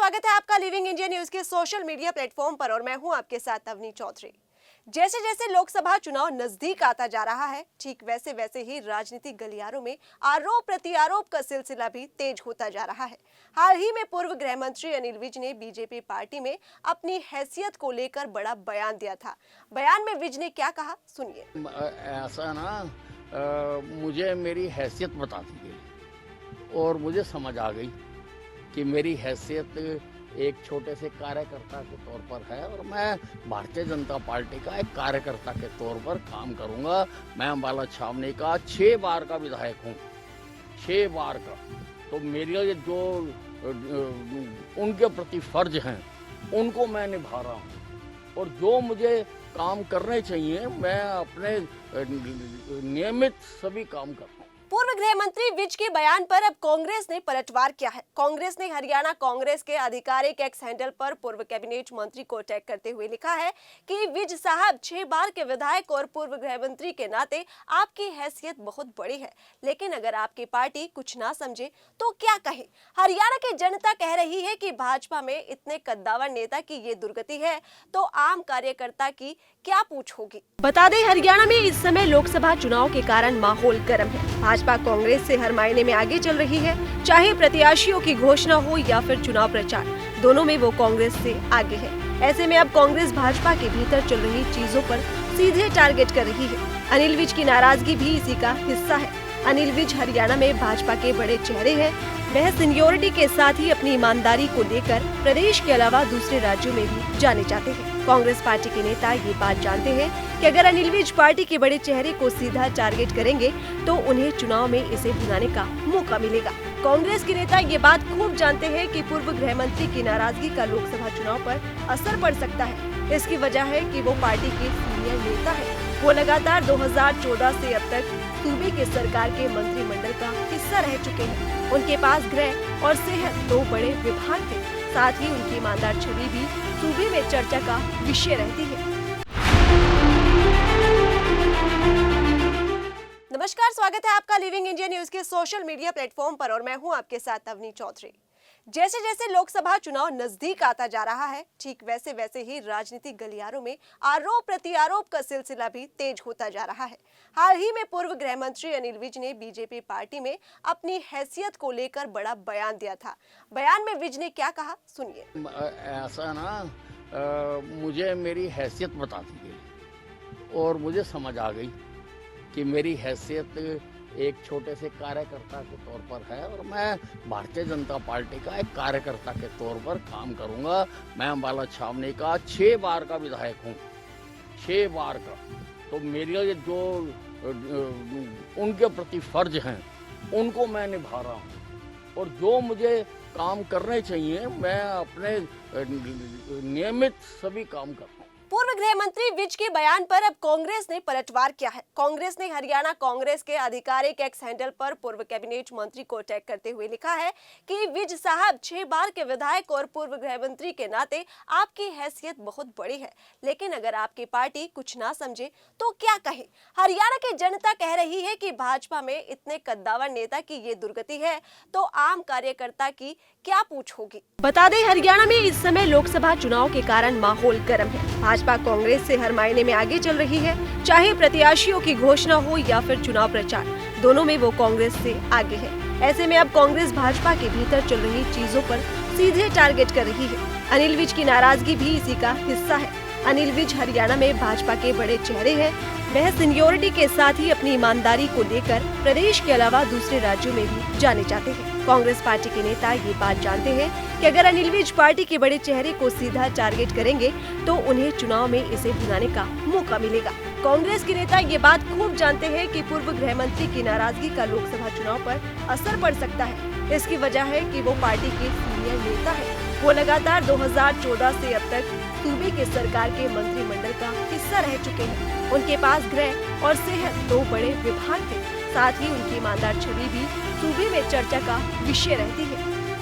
स्वागत है आपका लिविंग इंडिया न्यूज के सोशल मीडिया प्लेटफॉर्म पर और मैं हूं आपके साथ अवनी चौधरी। जैसे जैसे लोकसभा चुनाव नजदीक आता जा रहा है, ठीक वैसे वैसे ही राजनीतिक गलियारों में आरोप प्रत्यारोप का सिलसिला भी तेज होता जा रहा है। हाल ही में पूर्व गृह मंत्री अनिल विज ने बीजेपी पार्टी में अपनी हैसियत को लेकर बड़ा बयान दिया था। बयान में विज ने क्या कहा, सुनिए। ऐसा ना मुझे मेरी हैसियत बता दी गई और मुझे समझ आ गई कि मेरी हैसियत एक छोटे से कार्यकर्ता के तौर पर है और मैं भारतीय जनता पार्टी का एक कार्यकर्ता के तौर पर काम करूंगा। मैं अम्बाला छावनी का 6 बार का विधायक हूं, 6 बार का। तो मेरे जो उनके प्रति फर्ज हैं उनको मैं निभा रहा हूं और जो मुझे काम करने चाहिए मैं अपने नियमित सभी काम करता हूं। पूर्व गृह मंत्री विज के बयान पर अब कांग्रेस ने पलटवार किया है। कांग्रेस ने हरियाणा कांग्रेस के आधिकारिक एक्स हैंडल पर पूर्व कैबिनेट मंत्री को टैग करते हुए लिखा है कि विज साहब 6 बार के विधायक और पूर्व गृह मंत्री के नाते आपकी हैसियत बहुत बड़ी है, लेकिन अगर आपकी पार्टी कुछ ना समझे तो क्या कहे। हरियाणा की जनता कह रही है कि भाजपा में इतने कद्दावर नेता की ये दुर्गति है तो आम कार्यकर्ता की क्या पूछ होगी। बता दें, हरियाणा में इस समय लोकसभा चुनाव के कारण माहौल गर्म है। भाजपा कांग्रेस से हर मायने में आगे चल रही है, चाहे प्रत्याशियों की घोषणा हो या फिर चुनाव प्रचार, दोनों में वो कांग्रेस से आगे है। ऐसे में अब कांग्रेस भाजपा के भीतर चल रही चीजों पर सीधे टारगेट कर रही है। अनिल विज की नाराजगी भी इसी का हिस्सा है। अनिल विज हरियाणा में भाजपा के बड़े चेहरे हैं। वह सीनियोरिटी के साथ ही अपनी ईमानदारी को लेकर प्रदेश के अलावा दूसरे राज्यों में भी जाने जाते हैं। कांग्रेस पार्टी के नेता ये बात जानते हैं कि अगर अनिल विज पार्टी के बड़े चेहरे को सीधा टारगेट करेंगे तो उन्हें चुनाव में इसे भुनाने का मौका मिलेगा। कांग्रेस के नेता ये बात खूब जानते हैं कि पूर्व गृह मंत्री की नाराजगी का लोकसभा चुनाव पर असर पड़ सकता है। इसकी वजह है कि वो पार्टी के सीनियर नेता है। वो लगातार 2014 से अब तक सूबे के सरकार के मंत्रिमंडल का हिस्सा रह चुके हैं। उनके पास गृह और सेहत 2 बड़े विभाग थे। साथ ही उनकी ईमानदार छवि भी सूबे में चर्चा का विषय रहती है। नमस्कार, स्वागत है आपका लिविंग इंडिया न्यूज के सोशल मीडिया प्लेटफॉर्म पर और मैं हूं आपके साथ अवनी चौधरी। जैसे जैसे लोकसभा चुनाव नजदीक आता जा रहा है, ठीक वैसे वैसे ही राजनीतिक गलियारों में आरोप प्रत्यारोप का सिलसिला भी तेज होता जा रहा है। हाल ही में पूर्व गृह मंत्री अनिल विज ने बीजेपी पार्टी में अपनी हैसियत को लेकर बड़ा बयान दिया था। बयान में विज ने क्या कहा, सुनिए। ऐसा ना मुझे मेरी हैसियत बता दी गई और मुझे समझ आ गई कि मेरी हैसियत एक छोटे से कार्यकर्ता के तौर पर है और मैं भारतीय जनता पार्टी का एक कार्यकर्ता के तौर पर काम करूंगा। मैं अम्बाला छावनी का 6 बार का विधायक हूं, 6 बार का। तो मेरे जो उनके प्रति फर्ज हैं उनको मैं निभा रहा हूं और जो मुझे काम करने चाहिए मैं अपने नियमित सभी काम करता हूं। पूर्व गृह मंत्री विज के बयान पर अब कांग्रेस ने पलटवार किया है। कांग्रेस ने हरियाणा कांग्रेस के आधिकारिक एक्स हैंडल पर पूर्व कैबिनेट मंत्री को टैग करते हुए लिखा है कि विज साहब 6 बार के विधायक और पूर्व गृह मंत्री के नाते आपकी हैसियत बहुत बड़ी है, लेकिन अगर आपकी पार्टी कुछ ना समझे तो क्या कहे। हरियाणा की जनता कह रही है कि भाजपा में इतने कद्दावर नेता की ये दुर्गति है तो आम कार्यकर्ता की क्या पूछ होगी। बता दें, हरियाणा में इस समय लोकसभा चुनाव के कारण माहौल गर्म है। भाजपा कांग्रेस से हर मायने में आगे चल रही है, चाहे प्रत्याशियों की घोषणा हो या फिर चुनाव प्रचार, दोनों में वो कांग्रेस से आगे है। ऐसे में अब कांग्रेस भाजपा के भीतर चल रही चीजों पर सीधे टारगेट कर रही है। अनिल विज की नाराजगी भी इसी का हिस्सा है। अनिल विज हरियाणा में भाजपा के बड़े चेहरे हैं। वह सीनियोरिटी के साथ ही अपनी ईमानदारी को लेकर प्रदेश के अलावा दूसरे राज्यों में भी जाने जाते हैं। कांग्रेस पार्टी के नेता ये बात जानते हैं कि अगर अनिल विज पार्टी के बड़े चेहरे को सीधा टारगेट करेंगे तो उन्हें चुनाव में इसे भुनाने का मौका मिलेगा। कांग्रेस के नेता ये बात खूब जानते हैं कि पूर्व गृह मंत्री की नाराजगी का लोकसभा चुनाव पर असर पड़ सकता है। इसकी वजह है कि वो पार्टी के सीनियर नेता है। वो लगातार 2014 से अब तक सूबे के सरकार के मंत्रिमंडल का हिस्सा रह चुके हैं। उनके पास गृह और सेहत 2 बड़े विभाग थे। साथ ही उनकी ईमानदार छवि भी सूबे में चर्चा का विषय रहती है।